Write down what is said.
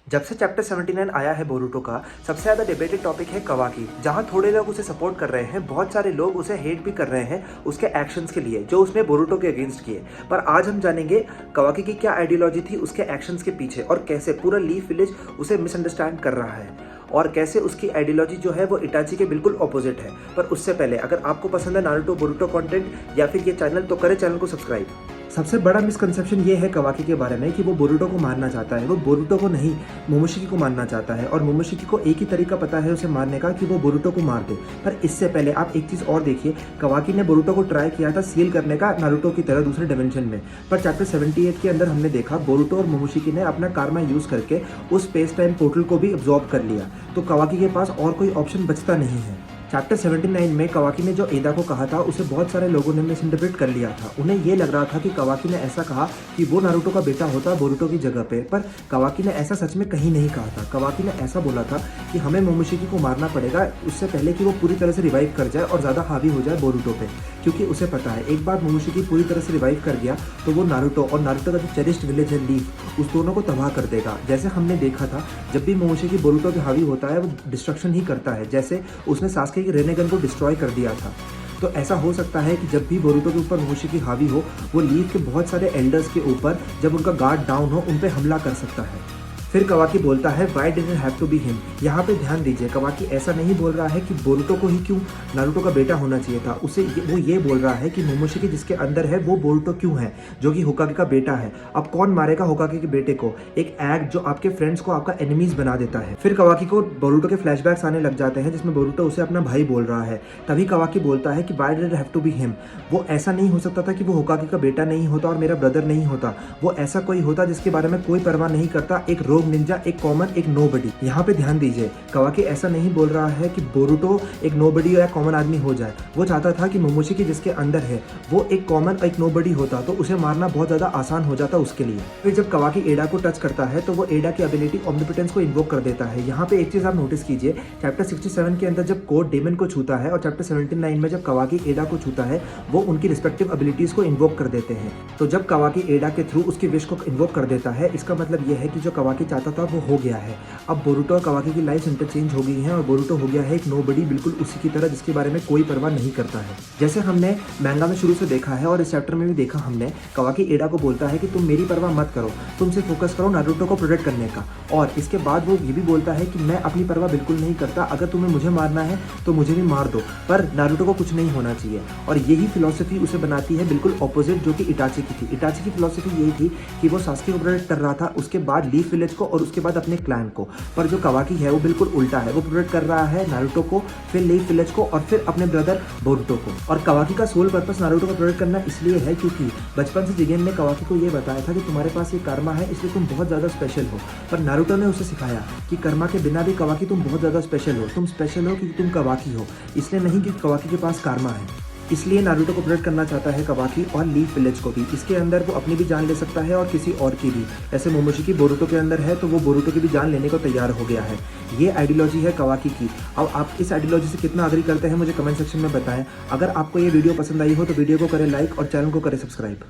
जब से चैप्टर 79 आया है बोरुटो का, सबसे ज़्यादा डिबेटेड टॉपिक है कवाकी। जहां थोड़े लोग उसे सपोर्ट कर रहे हैं, बहुत सारे लोग उसे हेट भी कर रहे हैं उसके एक्शंस के लिए जो उसने बोरुटो के अगेंस्ट किए। पर आज हम जानेंगे कवाकी की क्या आइडियोलॉजी थी उसके एक्शंस के पीछे और कैसे पूरा लीफ विलेज उसे मिसअंडरस्टैंड कर रहा है और कैसे उसकी आइडियोलॉजी जो है वो इटाची के बिल्कुल ऑपोजिट है। पर उससे पहले अगर आपको पसंद है नारुतो बोरुटो कंटेंट या फिर ये चैनल, तो करें चैनल को सब्सक्राइब। सबसे बड़ा मिसकंसेप्शन ये है कवाकी के बारे में कि वो बोरुटो को मारना चाहता है। वो बोरुटो को नहीं, मोमोशिकी को मारना चाहता है और मोमोशिकी को एक ही तरीका पता है उसे मारने का कि वो बोरुटो को मार दे। पर इससे पहले आप एक चीज़ और देखिए, कवाकी ने बोरुटो को ट्राई किया था सील करने का नारुतो की तरह दूसरे डायमेंशन में। पर चैप्टर 78 के अंदर हमने देखा बोरुटो और मोमोशिकी ने अपना कारमा यूज़ करके उस स्पेस टाइम पोर्टल को भी अब्जॉर्ब कर लिया। तो कवाकी के पास और कोई ऑप्शन बचता नहीं है। चैप्टर 79 में कवाकी ने जो एडा को कहा था उसे बहुत सारे लोगों ने मिसइंटरप्रेट कर लिया था। उन्हें ये लग रहा था कि कवाकी ने ऐसा कहा कि वो नारुतो का बेटा होता बोरुटो की जगह पे, पर कवाकी ने ऐसा सच में कहीं नहीं कहा था। कवाकी ने ऐसा बोला था कि हमें मोमोशिकी को मारना पड़ेगा उससे पहले कि वो पूरी तरह से रिवाइव कर जाए और ज़्यादा हावी हो जाए बोरुटो पे, क्योंकि उसे पता है एक बार मोमोशिकी पूरी तरह से रिवाइव कर गया तो वो नारुतो और नारुतो का जो चेरिश्ड विलेज है लीफ, उस दोनों को तबाह कर देगा। जैसे हमने देखा था जब भी मोमोशिकी बोरुटो के हावी होता है वो डिस्ट्रक्शन ही करता है, जैसे उसने सास्के की रेनेगन को डिस्ट्रॉय कर दिया था। तो ऐसा हो सकता है कि जब भी बोरुटो के ऊपर मोमोशिकी हावी हो, वो लीफ के बहुत सारे एल्डर्स के ऊपर जब उनका गार्ड डाउन हो उन पे हमला कर सकता है। फिर कवाकी बोलता है why did it have to be him. यहाँ पे ध्यान दीजिए, कवाकी ऐसा नहीं बोल रहा है कि बोरुटो को ही क्यों नारुतो का बेटा होना चाहिए था। वो ये बोल रहा है कि मोमोशिकी जिसके अंदर है वो बोरुटो क्यों है, जो कि होकागे का बेटा है। अब कौन मारेगा होकागे के बेटे को? एक एक्ट जो आपके फ्रेंड्स को आपका एनिमीज बना देता है। फिर कवाकी को बोरुटो के फ्लैशबैक्स आने लग जाते हैं जिसमें बोरुटो उसे अपना भाई बोल रहा है। तभी कवाकी बोलता है कि why did it have to be him. वो ऐसा नहीं हो सकता था कि वो होकागे का बेटा नहीं होता और मेरा ब्रदर नहीं होता। वो ऐसा कोई होता जिसके बारे में कोई परवाह नहीं करता, एक रोग निंजा, एक कॉमन, एक नोबडी। यहाँ पे ध्यान दीजिए, कवाकी ऐसा नहीं बोल रहा है कि बोरुटो एक नोबडी या कॉमन आदमी हो जाए। वो चाहता था कि मोमोशिकी जिसके अंदर है वो एक कॉमन, एक नोबडी होता तो उसे मारना बहुत ज्यादा आसान हो जाता उसके लिए। फिर जब कवाकी एडा को टच करता है तो वो एडा की एबिलिटी ऑम्निपोटेंस को इन्वोक कर देता है। यहाँ पे एक चीज आप नोटिस कीजिए, चैप्टर 67 के अंदर जब कोड डेमन को छूता है और चैप्टर 79 में जब कवाकी एडा को छूता है, वो उनकी रिस्पेक्टिव एबिलिटीज को इन्वोक कर देते हैं। तो जब कवाकी एडा के थ्रू उसकी विश को इन्वोक कर देता है, इसका मतलब यह है कि जो कवाकी चाहता था वो हो गया है। अब बोरुटो और कवाकी की लाइफ इंटरचेंज हो गई है और बोरुटो हो गया है एक नोबडी, बिल्कुल उसी की तरह जिसके बारे में कोई परवाह नहीं करता है। जैसे हमने मैंगा में शुरू से देखा है और इस चैप्टर में भी देखा हमने, कवाकी एडा को बोलता है कि तुम मेरी परवाह मत करो, तुम सिर्फ फोकस करो नारुतो को प्रोटेक्ट करने का। और इसके बाद वो ये भी बोलता है कि मैं अपनी परवाह बिल्कुल नहीं करता, अगर तुम्हें मुझे मारना है तो मुझे भी मार दो, पर नारुतो को कुछ नहीं होना चाहिए। और यही फिलॉसफी उसे बनाती है बिल्कुल ऑपोजिट जो कि इटाची की थी। इटाची की फिलॉसफी यही थी कि वो सास्के को प्रोटेक्ट कर रहा था, उसके बाद लीफ विलेज को और उसके बाद अपने क्लैन को। पर जो कवाकी है वो बिल्कुल उल्टा है, वो प्रोटेक्ट कर रहा है नारुतो को, फिर लीफ विलेज को और फिर अपने ब्रदर बोरुटो को। और कवाकी का सोल पर्पस नारुतो को प्रोटेक्ट करना इसलिए है क्योंकि बचपन से जिगेन ने कवाकी को ये बताया था कि तुम्हारे पास ये कर्मा है इसलिए तुम बहुत ज़्यादा स्पेशल हो। पर नारुतो ने उसे सिखाया कि कर्मा के बिना भी कवाकी तुम बहुत ज़्यादा स्पेशल हो। तुम स्पेशल हो क्योंकि तुम कवाकी हो, इसलिए नहीं कि कवाकी के पास कर्मा है। इसलिए नारुतो को प्रोटेक्ट करना चाहता है कवाकी और लीफ विलेज को भी। इसके अंदर वो अपनी भी जान ले सकता है और किसी और की भी। ऐसे मोमोशिकी बोरुटो के अंदर है तो वो बोरुटो की भी जान लेने को तैयार हो गया है। ये आइडियोलॉजी है कवाकी की। अब आप इस आइडियोलॉजी से कितना अग्री करते हैं मुझे कमेंट सेक्शन में बताएं। अगर आपको ये वीडियो पसंद आई हो तो वीडियो को करें लाइक और चैनल को करें सब्सक्राइब।